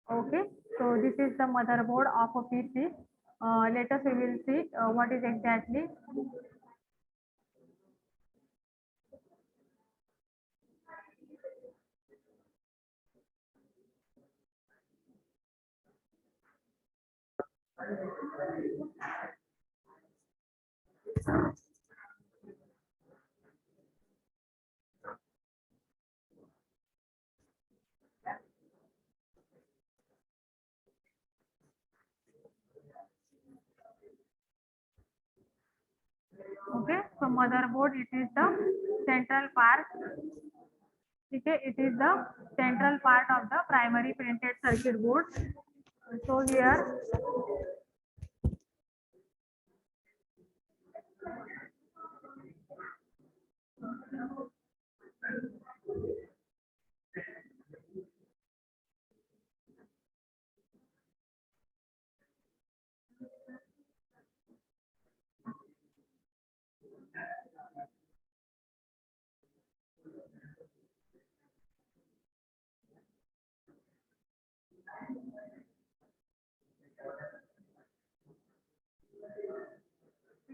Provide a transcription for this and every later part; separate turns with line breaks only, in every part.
Okay, so this is the motherboard of a PC. Let us we will see what is exactly. Okay, so motherboard, it is the central part. Okay, it is the central part of the primary printed circuit board. So here,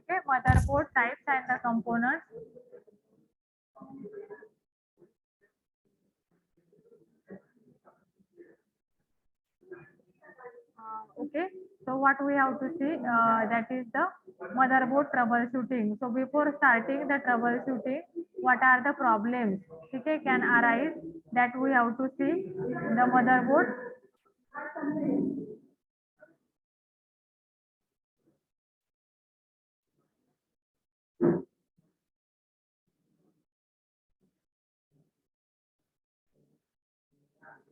okay, motherboard types and the components. Okay, so what we have to see, that is the motherboard troubleshooting. So before starting the troubleshooting, what are the problems, okay, can arise, that we have to see the motherboard.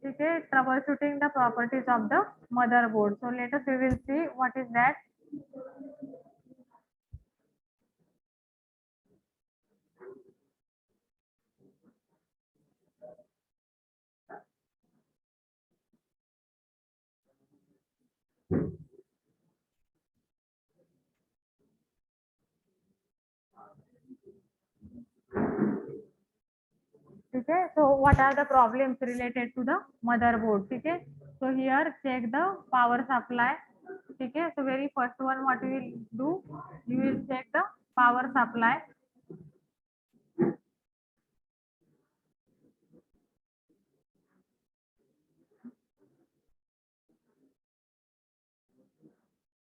Okay, troubleshooting the properties of the motherboard. So let us we will see what is that. Okay, so what are the problems related to the motherboard? Okay, so here check the power supply. Okay, so very first one, what you will do, you will check the power supply.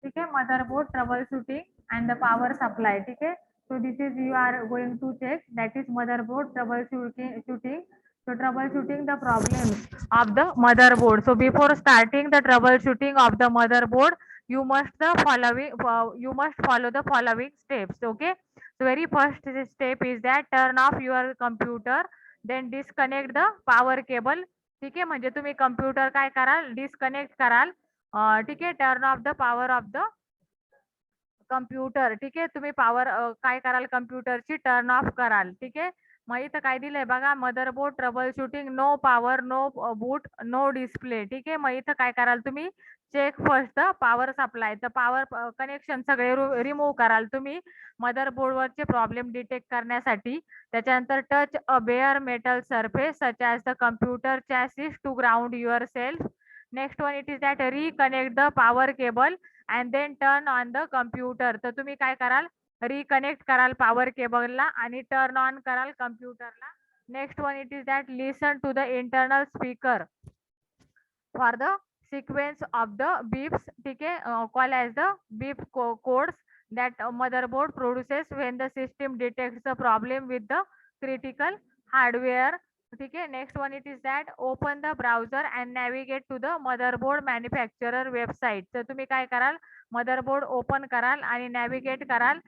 Okay, motherboard troubleshooting and the power supply. Okay, so this is you are going to check, that is motherboard troubleshooting. So troubleshooting the problems of the motherboard. So before starting the troubleshooting of the motherboard, you must the following you must follow the following steps. Okay, so very first step is that turn off your computer, then disconnect the power cable. ठीक आहे, म्हणजे तुम्ही computer काय कराल, disconnect कराल. ठीक आहे, turn off the power of the computer. ठीक आहे, तुम्ही पॉवर काय कराल, कम्प्युटरची टर्न ऑफ कराल. ठीक आहे, मग इथं काय दिलंय बघा, motherboard trouble shooting, no power, no boot, no display. ठीक आहे, मग इथं काय कराल तुम्ही, check first the power supply, तर पॉवर कनेक्शन सगळे रिमूव्ह कराल तुम्ही मदरबोर्डवरचे प्रॉब्लेम डिटेक्ट करण्यासाठी. त्याच्यानंतर touch a bare metal surface such as the computer chassis to ground yourself. Next one it is that reconnect the power cable and then turn on the computer. तर तुम्ही काय कराल, reconnect कराल power केबलला आणि turn on कराल कम्प्युटरला. Next one it is that listen to the internal speaker for the sequence of the beeps. ठीक आहे, call as the beep codes that motherboard produces when the system detects the problem with the critical hardware. ठीक आहे, next one it is that open the browser and navigate to the motherboard manufacturer website. तर तुम्ही काय कराल, motherboard open कराल आणि navigate कराल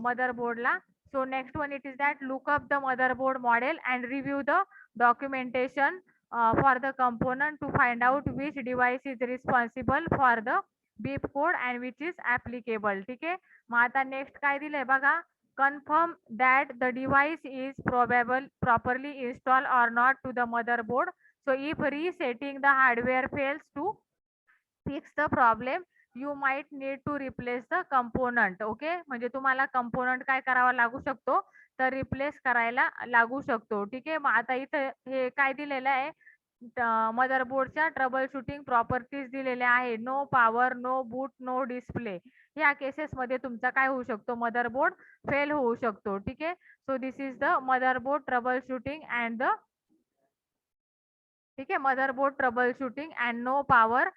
मदरबोर्डला. So next one it is that look up the motherboard model and review the documentation for the component to find out which device is responsible for the beep code and which is applicable. ठीक आहे, मग आता next काय दिलंय बघा, confirm that the device is probable properly installed or not to the motherboard. So if resetting the hardware fails to fix the problem, you might need to replace the component. Okay, म्हणजे तुम्हाला component काय करावा लागू शकतो, तर replace करायला लागू शकतो. ठीक आहे, मग आता इथं हे काय दिलेलं आहे, मदरबोर्डच्या ट्रबल शूटिंग प्रॉपर्टीज दिलेल्या आहे. No power, no boot, no display. ह्या केसेसमध्ये तुमचा काय होऊ शकतो, मदरबोर्ड फेल होऊ शकतो. ठीक आहे. So this is the motherboard trouble shooting and the, ठीक है, motherboard trouble shooting and no power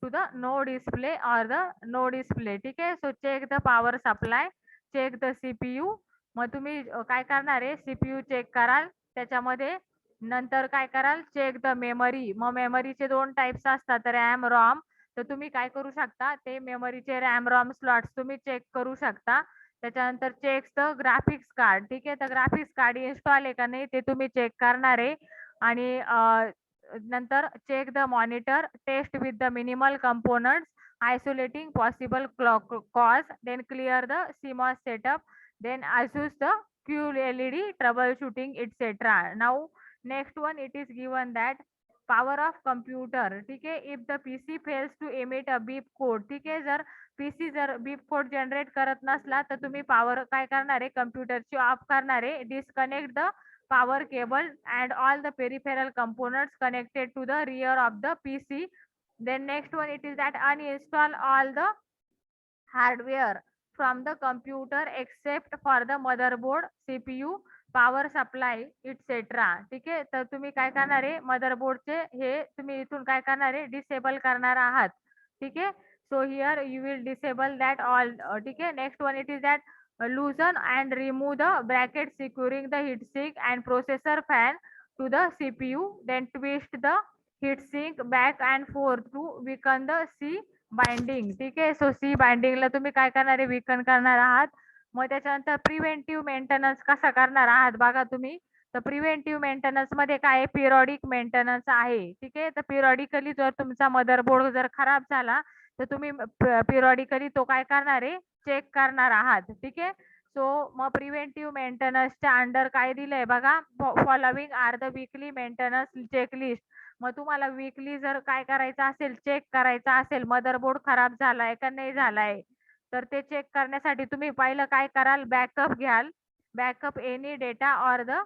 to the no display और द नो डिस्प्ले. ठीक आहे. So check the power supply, check the CPU. मग तुम्ही काय करणार आहे, सीपीयू चेक कराल, त्याच्यामध्ये नंतर काय कराल, चेक द मेमरी. मग मेमरीचे दोन टाइप्स असतात, रॅम, रॉम. तर तुम्ही काय करू शकता, ते मेमरीचे रॅम रॉम स्लॉट्स तुम्ही चेक करू शकता. त्याच्यानंतर चेक द ग्राफिक्स कार्ड. ठीक आहे. तर ग्राफिक्स कार्ड इन्स्टॉल आहे का नाही ते तुम्ही चेक करणार आहे. आणि नंतर check the monitor, test with the minimal components, isolating possible cause, then clear the CMOS setup, then assess the QLED troubleshooting, etc. Now next one, it is given that power of computer. ठीक आहे. if the PC fails to emit a beep code. ठीक आहे. जर PC जर beep code generate करत नसला तर तुम्ही पॉवर काय करणार आहे, कम्प्युटरची ऑफ करणार आहे. Disconnect the power cable and all the peripheral components connected to the rear of the PC. Then next one, it is that uninstall all the hardware from the computer except for the motherboard, CPU, power supply, etc. ठीक आहे. तर तुम्ही काय करणार आहे, मदरबोर्डचे हे तुम्ही इथून काय करणार आहे, डिसेबल करणार आहात. ठीक आहे. So here you will disable that all. ठीक आहे. Next one, it is that loosen and remove the bracket securing the heatsink and processor fan to the CPU. Then twist the heatsink back and forth to weaken the C binding. ठीक आहे. सो सी बाइंडिंगला तुम्ही काय करणार आहे, विकन करणार आहात. मग त्याच्यानंतर preventive maintenance कसा करणार आहात बघा तुम्ही. तर प्रिव्हेंटिव्ह मेंटेनन्स मध्ये काय आहे, पिरियॉडिक मेंटेनन्स आहे. ठीक आहे. तर पिरियॉडिकली जर तुमचा मदरबोर्ड जर खराब झाला तर तुम्ही पिरियॉडिकली तो काय करणार आहे, चेक करणार आहात. ठीक आहे. सो मग प्रिव्हेंटिव्ह मेंटेनन्सच्या अंडर काय दिलंय बघा, following are the weekly maintenance checklist. मग तुम्हाला वीकली जर काय करायचं असेल, चेक करायचं असेल, मदरबोर्ड खराब झालाय का नाही झालाय, तर ते चेक करण्यासाठी तुम्ही पहिलं काय कराल, बॅकअप घ्याल. Backup any data or the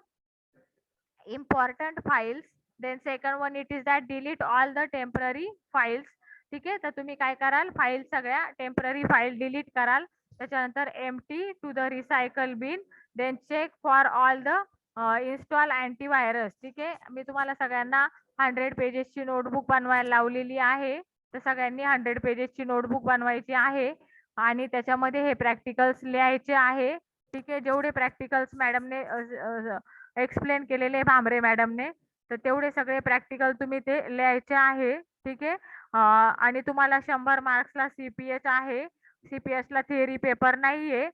important files. Then second one, it is that delete all the temporary files. ठीक आहे. तर तुम्ही काय कराल, फाईल सगळ्या टेम्पररी फाईल डिलीट कराल. त्याच्यानंतर empty to the recycle bin. Then check for all the install antivirus. ठीक आहे. मी तुम्हाला सगळ्यांना 100 पेजेसची नोटबुक बनवायला लावलेली आहे. तर सगळ्यांनी 100 पेजेसची नोटबुक बनवायची आहे आणि त्याच्यामध्ये हे प्रॅक्टिकल्स लिहायचे आहे. ठीक आहे. जेवढे प्रॅक्टिकल्स मॅडमने एक्सप्लेन केलेले भांबरे मॅडमने, तर तेवढे सगळे प्रॅक्टिकल तुम्ही ते लिहायचे आहे. ठीक आहे. आणि तुम्हाला 100 मार्क्सला सीपीएच आहे. सीपीएचला थिअरी पेपर नाहीये.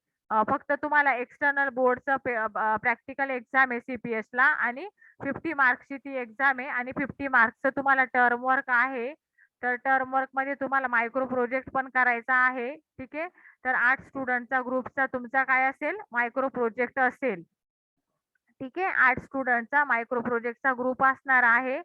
फक्त तुम्हाला एक्सटर्नल बोर्डचं प्रॅक्टिकल एक्झाम आहे सीपीएचला आणि 50 मार्क्सची ती एक्झाम आहे आणि 50 मार्क्सचं तुम्हाला टर्म वर्क आहे. तर टर्म वर्क मध्ये तुम्हाला मायक्रो प्रोजेक्ट पण करायचा आहे. ठीक आहे. तर 8 स्टुडंटचा ग्रुपचा तुमचा काय असेल, मायक्रो प्रोजेक्ट असेल. ठीक आहे. 8 स्टुडंटचा मायक्रो प्रोजेक्टचा ग्रुप असणार आहे.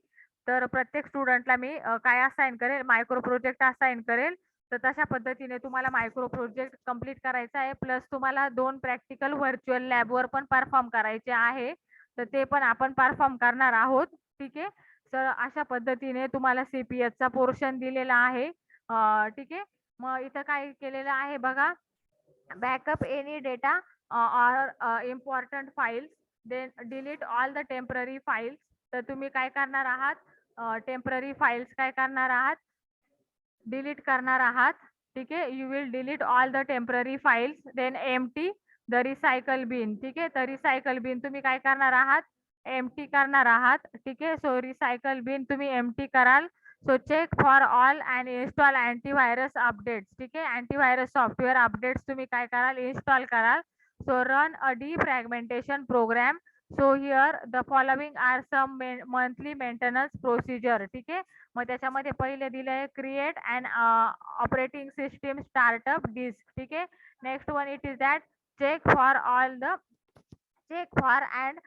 तर प्रत्येक स्टुडंटला मी काय असाइन करेल, मायक्रो प्रोजेक्ट असाइन करेल. तर तशा पद्धतीने तुम्हाला मायक्रो प्रोजेक्ट कंप्लीट करायचा आहे. प्लस तुम्हाला 2 प्रॅक्टिकल व्हर्च्युअल लॅबवर पण परफॉर्म करायचे आहे. तर ते पण आपण परफॉर्म करणार आहोत. ठीक आहे. तर अशा पद्धतीने तुम्हाला सीपीएचचा पोर्शन दिलेला आहे. ठीक आहे. मग इथं काय केलेलं आहे बघा, backup any data or important files, then delete all the temporary files. तर तुम्ही काय करणार आहात, टेम्पररी फाइल्स काय करणार आहात, डिलीट करणार आहात. ठीक आहे. You will delete all the temporary files. Then empty the recycle bin. ठीक आहे. तर रिसायकल बिन तुम्ही काय करणार आहात, एम्प्टी करणार आहात. ठीक आहे. सो रिसायकल बिन तुम्ही एम्प्टी कराल. So check for all and install antivirus updates. ठीक आहे. अँटीव्हायरस सॉफ्टवेअर अपडेट्स तुम्ही काय कराल, इन्स्टॉल कराल. So run a defragmentation program. So here the following are some monthly maintenance procedure. ठीक आहे. मग त्याच्यामध्ये पहिले दिलंय, create and operating system startup disk. ठीक आहे. Next one, it is that check for all the check for and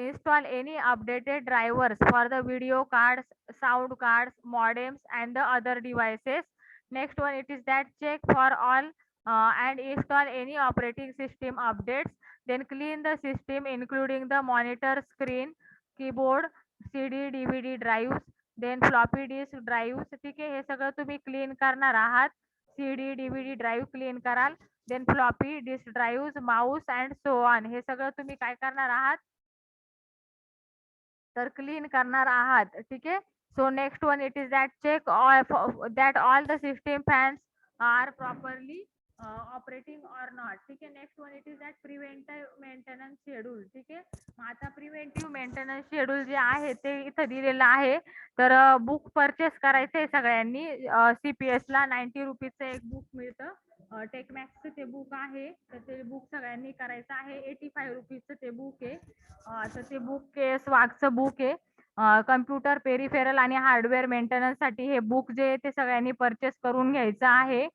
install any updated drivers for the video cards, sound cards, modems and the other devices. Next one, it is that check for all and install any operating system updates. Then clean the system including the monitor, screen, keyboard, CD, DVD drive, then floppy disk drive, ठीक आहे. हे सगळं तुम्ही clean करणार आहात. CD, DVD drive clean कराल. Then floppy disk drive, mouse and so on, हे सगळं तुम्ही काय करणार आहात, तर क्लीन करणार आहात, ठीक आहे. So next one it is that check that all the system fans are properly operating or not, ठीक आहे. Next one it is that preventive maintenance schedule, ठीक आहे. मग आता प्रिव्हेंटिव्ह मेंटेनन्स शेड्यूल जे आहे ते इथं दिलेलं आहे. तर बुक परचेस करायचं आहे सगळ्यांनी. CPS ला 90 रुपीजचं एक बुक मिळतं. टेकमॅक्सचं ते बुक आहे, तर ते बुक सगळ्यांनी करायचं आहे. 85 रुपीजचं ते बुक आहे. तर ते बुक आहे स्वागचं बुक आहे. कम्प्युटर पेरिफेरल आणि हार्डवेअर मेंटेनन्ससाठी हे बुक जे आहे ते सगळ्यांनी परचेस करून घ्यायचं आहे.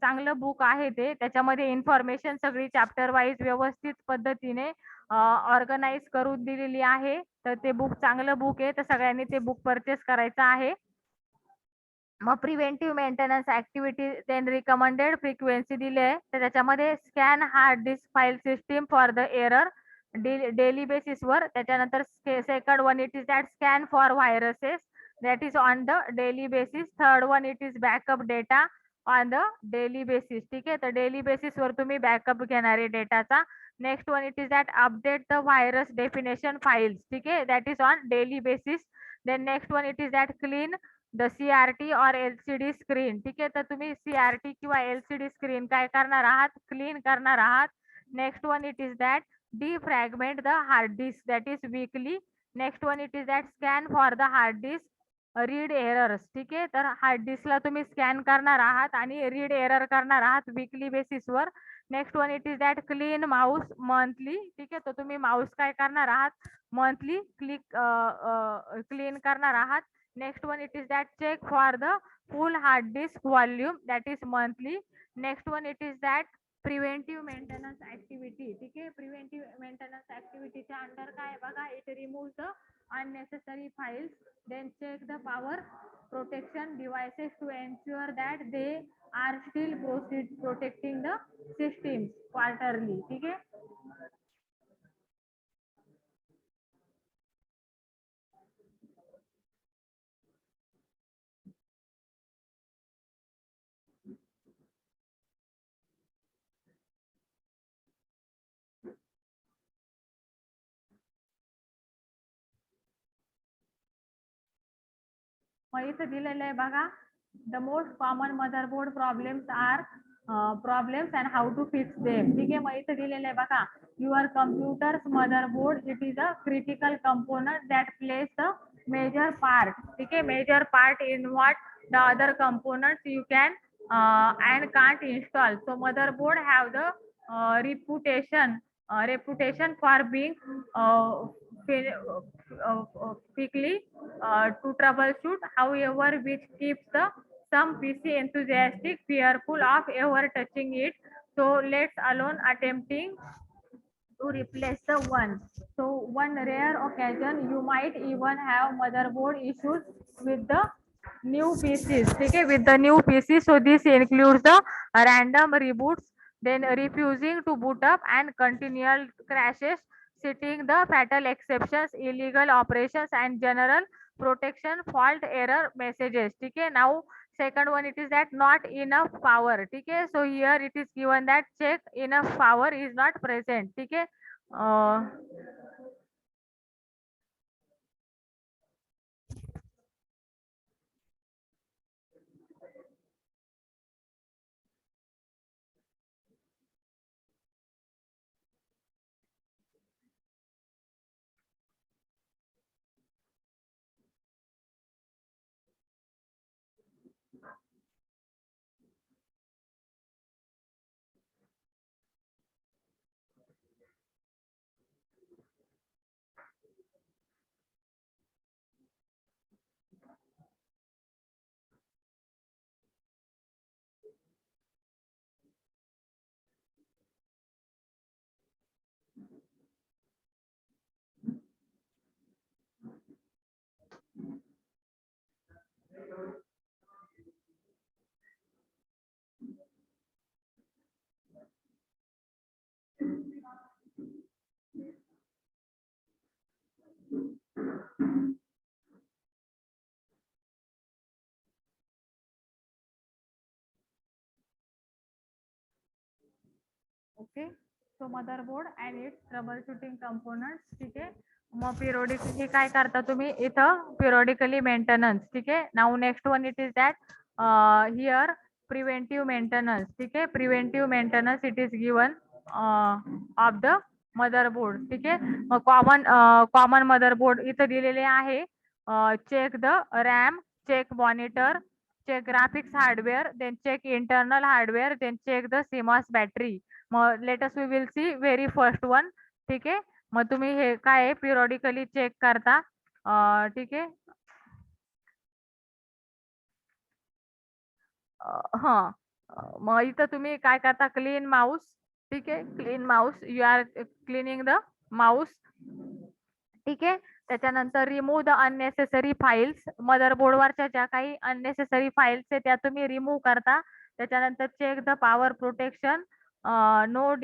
चांगलं बुक आहे ते. त्याच्यामध्ये इन्फॉर्मेशन सगळी चॅप्टर वाईज व्यवस्थित पद्धतीने ऑर्गनाइज करून दिलेली आहे. तर ते बुक चांगलं बुक आहे, तर सगळ्यांनी ते बुक परचेस करायचं आहे. मग preventive maintenance activity then recommended frequency दिली आहे. तर त्याच्यामध्ये scan hard disk file system for the error daily बेसिसवर. त्याच्यानंतर second one it is that scan for viruses that is on the daily basis. Third one it is backup data on the daily basis, ठीक आहे. तर daily बेसिसवर तुम्ही backup घेणार आहे डेटाचा. Next one it is that update the virus definition files, ठीक आहे, that is on daily basis. Then next one it is that clean the CRT और LCD स्क्रीन, ठीक आहे. तर तुम्ही CRT किंवा LCD स्क्रीन काय करणार आहात, क्लीन करणार आहात. Next one it is that defragment the hard disc that is weekly. Next one it is that scan for the hard disc read errors, ठीक आहे. तर हार्ड डिस्कला तुम्ही स्कॅन करणार आहात आणि रीड एरर करणार आहात वीकली बेसिसवर. Next one it is that clean Mouse monthly, ठीक आहे. तर तुम्ही माऊस काय करणार आहात, मंथली क्लीन करणार आहात. Next one it is that check for the full hard disk volume that is monthly. Next one it is that preventive maintenance activity, ठीक आहे. प्रिव्हेंटिव्ह मेंटेनन्स ऍक्टिव्हिटीच्या अंडर काय बघा, it remove the unnecessary files, then check the power protection devices to ensure that they are still protecting the systems quarterly, ठीक आहे. मग इथं दिलेलं आहे बघा, the most common motherboard problems are problems and how to fix them, ठीक आहे. मग इथं दिलेलं आहे बघा, your computer's motherboard it is a critical component that place the major part, ठीक आहे. Major part in what the other components you can and can't install. So motherboard have the reputation for being quickly to troubleshoot, however, which keeps the some PC enthusiastic fearful of ever touching it. So let's alone attempting to replace the one. So one rare occasion you might even have motherboard issues with the new PCs. Okay, with the new PC. So this includes the random reboots, then refusing to boot up and continual crashes, setting the fatal exceptions, illegal operations and general protection fault error messages. Okay, now second one it is that not enough power. Okay, so here it is given that check enough power is not present. Okay. uh, okay. So motherboard and it's trouble shooting components. ठीक आहे. मग पिरियोडिकली काय करता तुम्ही इथं पिरियोडिकली maintenance. ठीक आहे. Now next one it is that here preventive maintenance. ठीक आहे. Preventive maintenance it is given of the motherboard. ठीक आहे. मग कॉमन मदरबोर्ड इथं दिलेले आहे. Check the RAM, check monitor, check graphics hardware, then check internal hardware, then check the CMOS battery. मग let's we will see very first one. ठीक आहे. मग तुम्ही हे काय पिरियोडिकली चेक करता. ठीक आहे. हा. मग इथं तुम्ही काय करता, क्लीन माऊस. ठीक आहे. Clean mouse, you are cleaning the mouse. ठीक आहे. त्याच्यानंतर रिमूव्ह द अननेसेसरी फाईल्स. मदरबोर्डवरच्या ज्या काही अननेसेसरी फाईल्स आहे त्या तुम्ही रिमूव्ह करता. त्याच्यानंतर check the power protection, no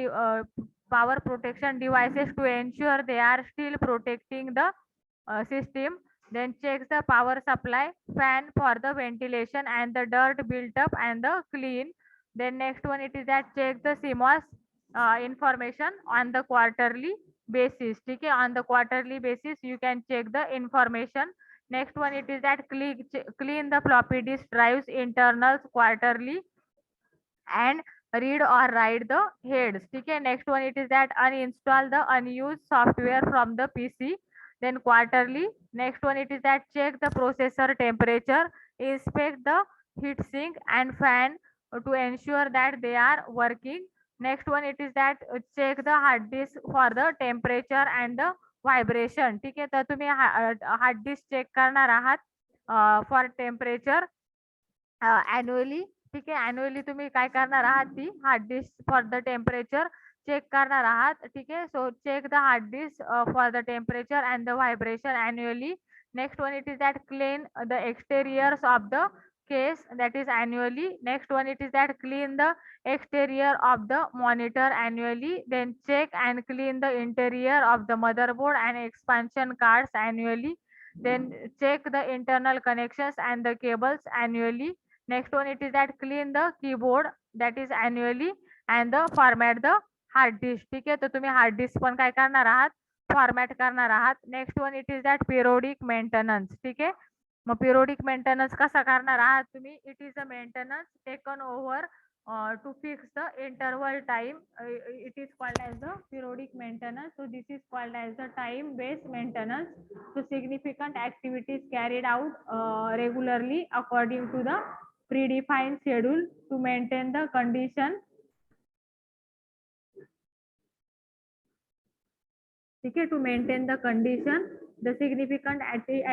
power protection devices to ensure they are still protecting the system. Then check the power supply, fan for the ventilation and the dirt built up and the clean. Then next one it is that check the CMOS information on the quarterly basis. ठीक आहे. On the quarterly basis you can check the information. Next one it is that clean the floppy disk drives internals quarterly and read or write the heads. ठीक आहे. Next one it is that uninstall the unused software from the PC. Then quarterly. Next one it is that check the processor temperature, inspect the heatsink and fan to ensure that they are working. Next one it is that check the hard disk for the temperature and the vibration. ठीक आहे. तर तुम्ही hard disk check करणार आहात for temperature annually. ठीक आहे. annually तुम्ही काय करणार आहात, ती hard disk for the temperature check करणार आहात. ठीक आहे. So check the hard disk for the temperature and the vibration annually. Next one it is that clean the exteriors of the case, that is annually. Next one it is that clean the exterior of the monitor annually. Then check and clean the interior of the motherboard and expansion cards annually. Then check the internal connections and the cables annually. Next one it is that clean the keyboard, that is annually. And the format the hard disk. ठीक आहे. तर तुम्ही hard disk पण काय करणार आहात, format करणार आहात. Next one it is that periodic maintenance. ठीक आहे. मग पिरियोडिक मेंटेनन्स कसा करणार आहात तुम्ही, it is a maintenance taken over to fix the interval time. It is called as the periodic maintenance. So this is called as the time based maintenance. So significant activities carried out regularly according to the predefined schedule to maintain the condition. ठीक आहे. To maintain the condition the significant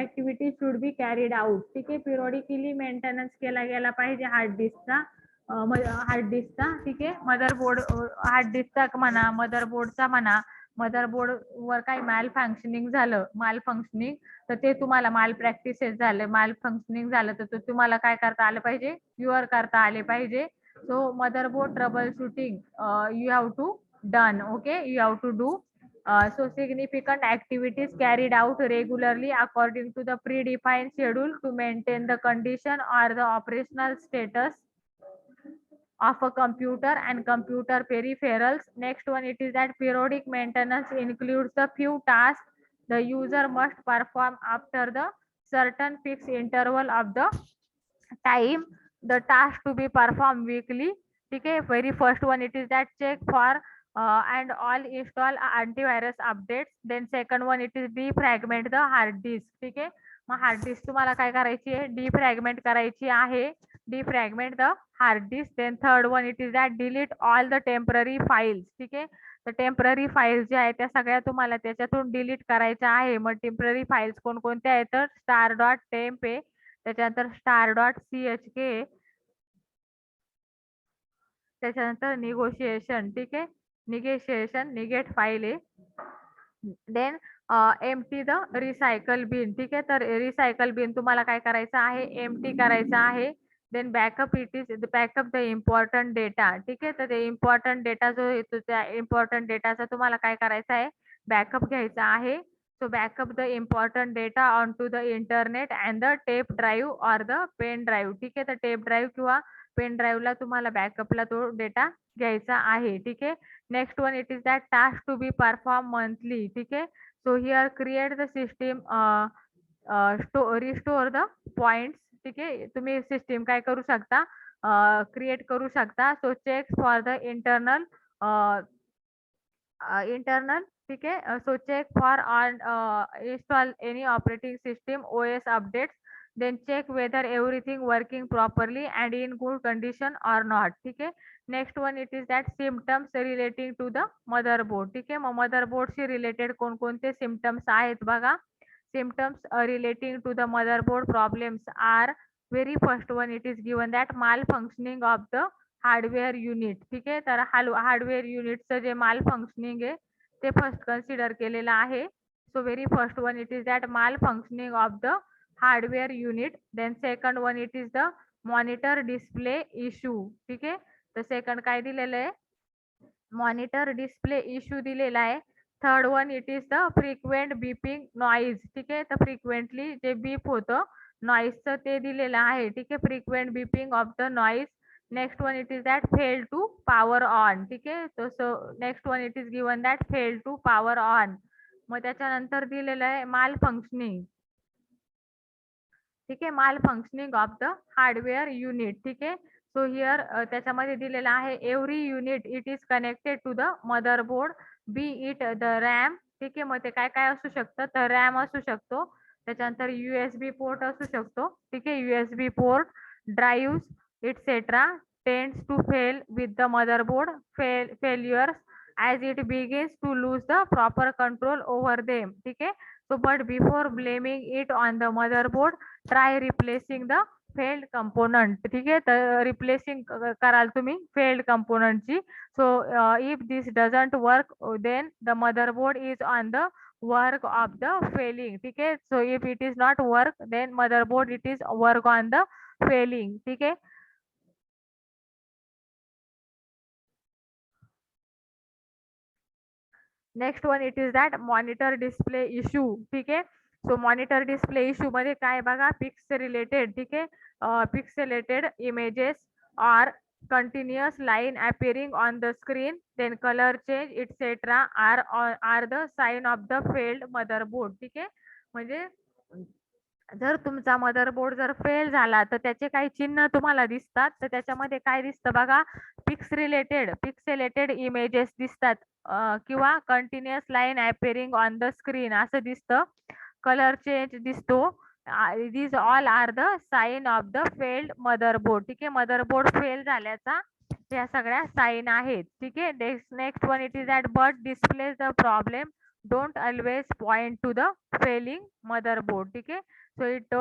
activity should be carried out. ठीक आहे. पिरियोडिकली maintenance केला गेला पाहिजे hard डिस्कचा. ठीक आहे. Motherboard hard डिस्कचा म्हणा, मदरबोर्डचा म्हणा. मदरबोर्ड वर काही माल फंक्शनिंग झालं, माल फंक्शनिंग, तर ते तुम्हाला माल प्रॅक्टिसेस झाले, माल फंक्शनिंग झालं तर तुम्हाला काय करता आलं पाहिजे, क्युअर करता आले पाहिजे. So motherboard trouble shooting you have to done. Okay. You have to do. So significant activities carried out regularly according to the predefined schedule to maintain the condition or the operational status of a computer and computer peripherals. Next one it is that periodic maintenance includes the few tasks the user must perform after the certain fixed interval of the time. The task to be performed weekly. ठीक आहे. very first one it is that check for and all install antivirus updates. Then second one it is defragment the hard disk. ठीक आहे. मग hard disk तुम्हाला काय करायची आहे, defragment करायची आहे. Defragment the hard disk. Then third one it is that delete all the temporary files. ठीक आहे. तर टेम्पररी फाईल्स ज्या आहेत त्या सगळ्या तुम्हाला त्याच्यातून डिलीट करायच्या आहे. मग टेम्पररी फाईल्स कोणकोणत्या आहेत तर स्टार डॉट टेम्प आहे, त्याच्यानंतर स्टार डॉट CHK, त्याच्यानंतर निगोशिएशन. ठीक आहे. निगेशिएशन निगेट फाईल आहे. Then empty the recycle bin. ठीक आहे. तर रिसायकल बिन तुम्हाला काय करायचं आहे, एम्प्टी करायचं आहे. Then backup it is backup the important data. ठीक आहे. तर ते इम्पॉर्टंट डेटा जो येतो त्या इम्पॉर्टंट डेटाचा तुम्हाला काय करायचं आहे, बॅकअप घ्यायचा आहे. So backup the important data on to the internet and the tape drive or the pen drive. ठीक आहे. तर टेप ड्राईव्ह किंवा पेन ड्राईव्हला तुम्हाला बॅकअपला तो डेटा घ्यायचा आहे. ठीक आहे. Next one it is that task to be perform monthly. ठीक आहे. So here create the system restore the points. ठीक आहे. तुम्ही सिस्टीम काय करू शकता, क्रिएट करू शकता. So check for the internal internal. ठीक आहे. So check for on install any operating system OS updates, then check whether everything working properly and in good condition or not. ठीक आहे. Next one it is that symptoms relating to the motherboard. ठीक आहे. मग मदरबोर्डशी related कोणकोणते symptoms आहेत बघा. Symptoms relating to the motherboard problems are, very first one it is given that malfunctioning of the hardware unit. ठीक आहे. तर हार्डवेअर युनिटचं जे माल फंक्शनिंग आहे ते फर्स्ट कन्सिडर केलेलं आहे. So very first one it is that malfunctioning of the hardware unit. Then second one it is the monitor display issue. ठीक आहे. तर सेकंड काय दिलेलं आहे, मॉनिटर डिस्प्ले इश्यू दिलेला आहे. Third one it is the frequent beeping noise. ठीक आहे. तर फ्रिक्वेंटली जे बीप होतं नॉईजचं ते दिलेलं आहे. ठीक आहे. Frequent beeping of the noise. Next one it is that fail to power on. ठीक आहे. तो so next one it is given that fail to power on. मग त्याच्यानंतर दिलेलं आहे माल फंक्शनिंग. ठीक आहे. Malfunctioning of the hardware unit. ठीक आहे. सो हिअर त्याच्यामध्ये दिलेलं आहे every unit it is connected to the motherboard, be it the RAM. ठीक आहे. मग ते काय काय असू शकतं, तर रॅम असू शकतो, त्याच्यानंतर USB पोर्ट असू शकतो. ठीक आहे. USB port, drive et cetera tends to fail with the motherboard failures as it begins to lose the proper control over them. ठीक आहे. So but before blaming it on the motherboard, try replacing the failed component. ठीक आहे. तर replacing कराल तुम्ही failed कंपोनंटची. So if this doesn't work then the motherboard is on the work of the failing. ठीक आहे. So if it is not work then motherboard it is work on the failing. ठीक आहे. Next one it is that monitor display issue. ठीक आहे. So monitor display issue मध्ये काय बघा, pics related. ठीक आहे. Pixelated images or continuous line appearing on the screen, then color change etc. are the sign of the failed motherboard. ठीक आहे. म्हणजे जर तुमचा मदरबोर्ड जर फेल झाला तर त्याचे काही चिन्ह तुम्हाला दिसतात. तर त्याच्यामध्ये काय दिसतं बघा, पिक्सेलेटेड इमेजेस दिसतात किंवा continuous line अपेअरिंग on the screen असं दिसतं, कलर चेंज दिसतो. these all are the sign of the failed motherboard. ठीक आहे. मदरबोर्ड फेल झाल्याचा या सगळ्या साईन आहेत. ठीक आहे. Next one it is that but displays the problem don't always point to the failing motherboard. ठीक आहे. So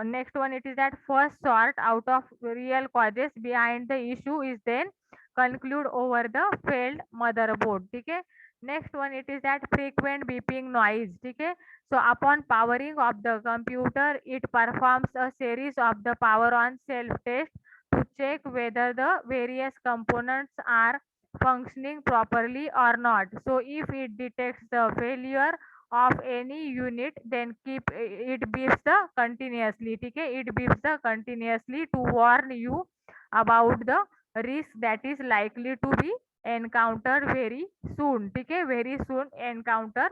next one it is that first sort out of real causes behind the issue is then conclude over the failed motherboard. ठीक है. Next one it is that frequent beeping noise. ठीक है. So upon powering of the computer it performs a series of the power on self test to check whether the various components are functioning properly or not. So if it detects the failure of any unit then keep it beeps the continuously. ठीक है. It beeps the continuously to warn you about the risk that is likely to be encountered very soon. ठीक है. Very soon encounter.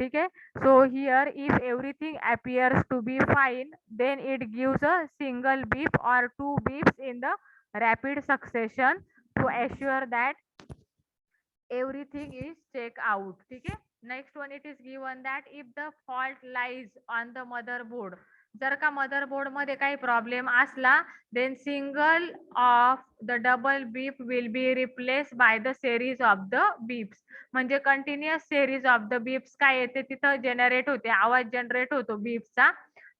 ठीक है. So here if everything appears to be fine then it gives a single beep or two beeps in the rapid succession to assure that everything is check out. ठीक है. Next one it is given that if the fault lies on the motherboard. जर का motherboard मध्ये काही problem असला then single of the double beep will be replace by the series of the beeps. म्हणजे continuous series of the beeps काय येते तिथं generate होते, आवाज जनरेट होतो बीप्सचा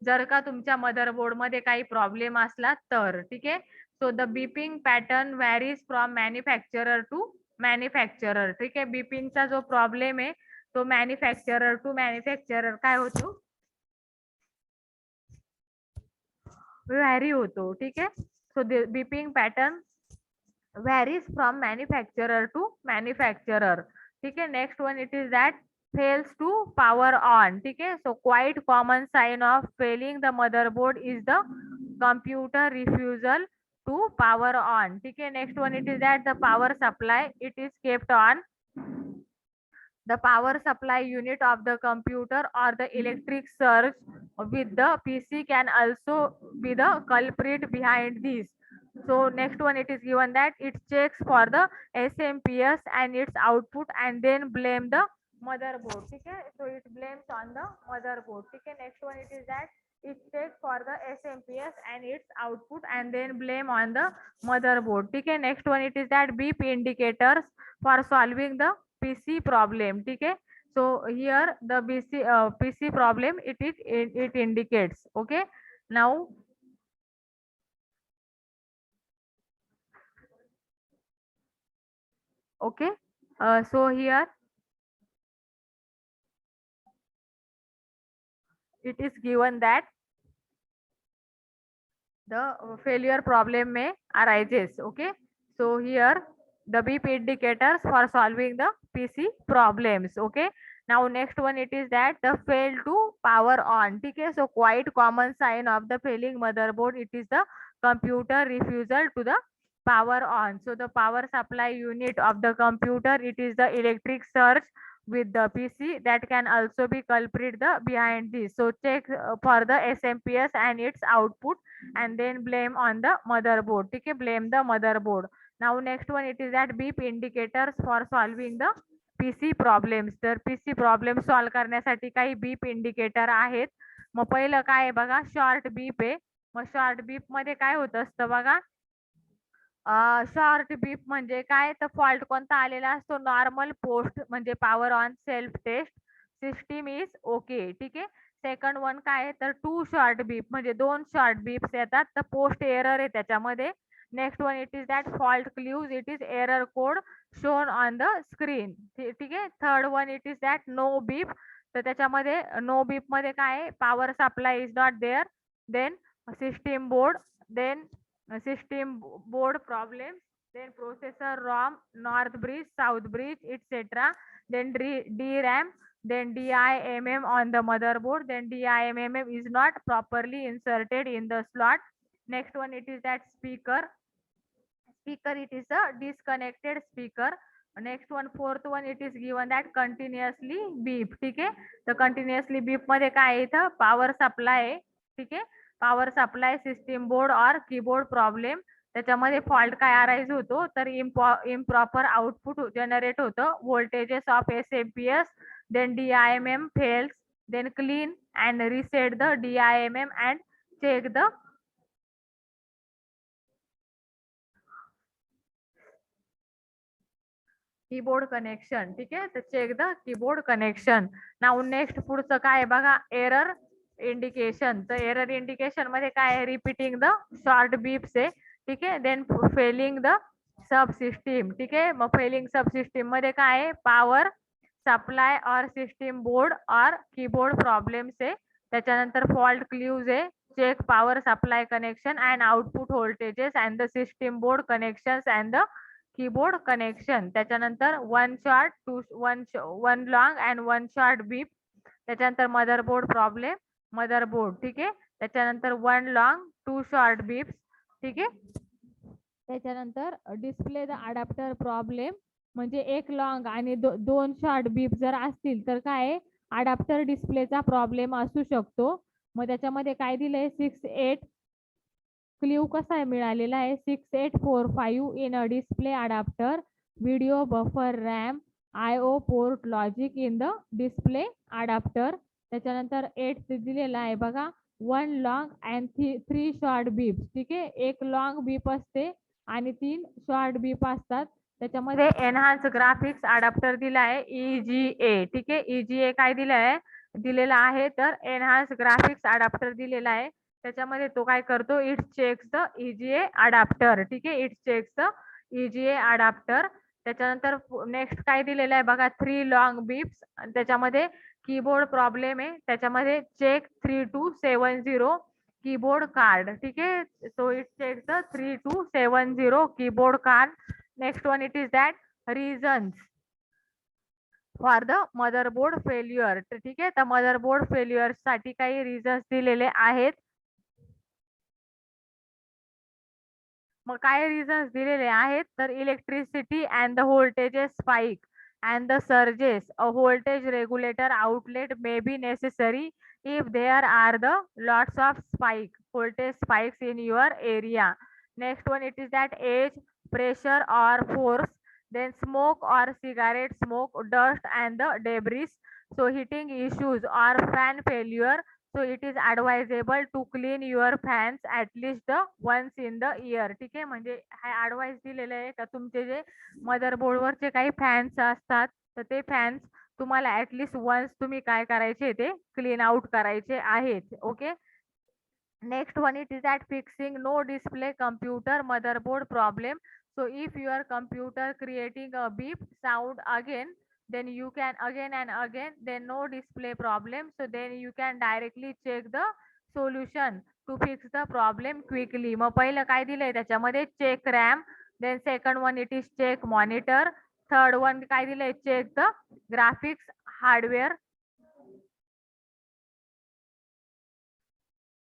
जर का तुमच्या मदरबोर्ड मध्ये काही प्रॉब्लेम असला तर. ठीक आहे. So the beeping pattern varies from manufacturer to manufacturer. ठीक आहे. बीपिंगचा जो प्रॉब्लेम आहे तो मॅन्युफॅक्चरर टू मॅन्युफॅक्चरर काय होतो, व्हॅरी होतो. ठीक आहे. So the beeping pattern varies from manufacturer to manufacturer. ठीक आहे. Next one it is that fails to power on. ठीक आहे. So quite common sign of failing the motherboard is the computer refusal to power on. ठीक है, next one it is that the power supply it is kept on. The power supply unit of the computer or the electric surge with the PC can also be the culprit behind this. So next one it is given that it checks for the SMPS and its output and then blame the motherboard. Okay, so it blames on the motherboard. Okay, next one it is that it checks for the SMPS and its output and then blame on the motherboard. Okay, next one it is that beep indicators for solving the PC problem. Okay, so here the PC problem it indicates. Okay, now okay, so here it is given that the failure problem may arises. Okay, so here the beep indicators for solving the PC problems. Okay, now next one it is that the fail to power on. Okay, so quite common sign of the failing motherboard, it is the computer refusal to the power on. So the power supply unit of the computer, it is the electric surge with the PC that can also be culprit the behind this. So check for the SMPS and its output and then blame on the motherboard. Okay, blame the motherboard. Now next one it is that beep indicators for solving the PC problems. तर PC problem solve करण्यासाठी काही beep indicator आहेत. मग पहिलं काय आहे बघा, short beep आहे. मग short beep मध्ये काय होत असतं बघा, शॉर्ट बीप म्हणजे काय, तर फॉल्ट कोणता आलेला असतो, नॉर्मल पोस्ट म्हणजे power on self test system is okay. ठीक आहे. सेकंड वन काय आहे, तर टू शॉर्ट बीप म्हणजे दोन शॉर्ट बीप्स येतात, तर पोस्ट एरर आहे त्याच्यामध्ये. Next one it is that fault clues, it is error code shown on the screen. ठीक आहे. Third one it is that no beep, तर त्याच्यामध्ये नो बीप मध्ये काय आहे, power supply is not there, then system board, then system board problems, then processor ROM, north bridge, south bridge, etc. Then DRAM, then DIMM on the motherboard, then DIMM is not properly inserted in the slot. Next one it is that speaker it is a disconnected speaker. Next one fourth one it is given that continuously beep. ठीक आहे. तर continuously beep मध्ये काय आहे, इथं power supply आहे. ठीक आहे. पॉवर सप्लाय सिस्टीम बोर्ड और कीबोर्ड प्रॉब्लेम, त्याच्यामध्ये फॉल्ट काय अराईज होतो, तर इम्प्रॉपर आउटपुट जनरेट होतं, voltages of SMPS, then DIMM fails, then clean and reset the DIMM and check the keyboard connection. ठीक आहे. तर check the keyboard connection. Now next पुढचं काय बघा, एरर इंडिकेशन. तर एरर इंडिकेशन मध्ये काय आहे, रिपीटिंग द शॉर्ट बीप्स आहे. ठीक आहे. Then failing the sub system. ठीक आहे. मग फेलिंग सब सिस्टीम मध्ये काय आहे, पॉवर सप्लाय और सिस्टीम बोर्ड और कीबोर्ड प्रॉब्लेम्स आहे. त्याच्यानंतर फॉल्ट क्ल्यूज आहे, check power supply connection and output voltages and the system board connections and the keyboard connection. त्याच्यानंतर one short two one long and one short beep. त्याच्यानंतर motherboard problem, motherboard. ठीक आहे. त्याच्यानंतर one long two short beeps. ठीक आहे. त्याच्यानंतर display the adapter problem, म्हणजे एक लॉंग आणि दोन शॉर्ट बीप जर असतील तर काय अडॅप्टर डिस्प्लेचा प्रॉब्लेम असू शकतो. मग त्याच्यामध्ये काय दिलंय, 6-8 क्ल्यू कसा आहे मिळालेला आहे, 6845 in a display adapter, video buffer RAM, IO port logic in the display adapter. त्याच्यानंतर 8 दिलेला आहे बघा, one long and 3 short beep. ठीक आहे. एक लॉंग बीप असते आणि 3 शॉर्ट बीप असतात. त्याच्यामध्ये एनहान्स ग्राफिक्स अडॅप्टर दिला आहे EGA. ठीक आहे. EGA काय दिलेला आहे, तर एनहान्स ग्राफिक्स अडॅप्टर दिलेला आहे. त्याच्यामध्ये तो काय करतो, it checks the EGA adapter. ठीक आहे. It checks the EGA adapter. त्याच्यानंतर नेक्स्ट काय दिलेलं आहे बघा, 3 लॉंग बीप्स. त्याच्यामध्ये कीबोर्ड प्रॉब्लेम आहे. त्याच्यामध्ये चेक 3270 कीबोर्ड कार्ड. ठीक आहे. So it checks the 3270 keyboard card. Next one it is that reasons for the motherboard failure. ठीक आहे. तर मदरबोर्ड फेल्युअर साठी काही रिझन्स दिलेले आहेत. मग काय रिझन्स दिलेले आहेत तर electricity and the voltages spike and the surges, a voltage regulator outlet may be necessary if there are the lots of voltage spikes in your area. Next one, it is that age, pressure or force, then smoke or cigarette smoke, dust and the debris, so heating issues or fan failure. So it is advisable to clean your fans at least the once in the year. ठीक आहे, म्हणजे हा advice दिलेला आहे का तुमचे जे मदरबोर्डवरचे काही fans असतात तर ते फॅन्स तुम्हाला ऍटलिस्ट वन्स तुम्ही काय करायचे ते क्लीन आउट करायचे आहेत. Okay. Next one, it is that fixing no display computer motherboard problem. So if your computer creating a beep sound again, then you can again and again, then no display problem. So then you can directly check the solution to fix the problem quickly. मग पहिलं काय दिलंय त्याच्यामध्ये check RAM, then second one it is check monitor, third one काय दिलंय check the graphics hardware.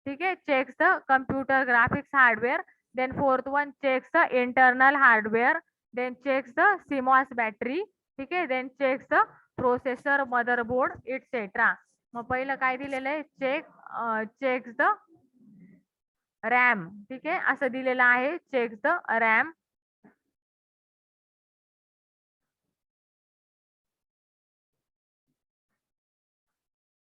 ठीक है, checks the computer graphics hardware. Then fourth one checks the internal hardware. Then checks the CMOS battery. ठीक है, then checks the processor, motherboard, etc. मग पहिलं काय दिलेलं आहे चेक्स द रॅम. ठीक आहे, असं दिलेलं आहे चेक्स द रॅम.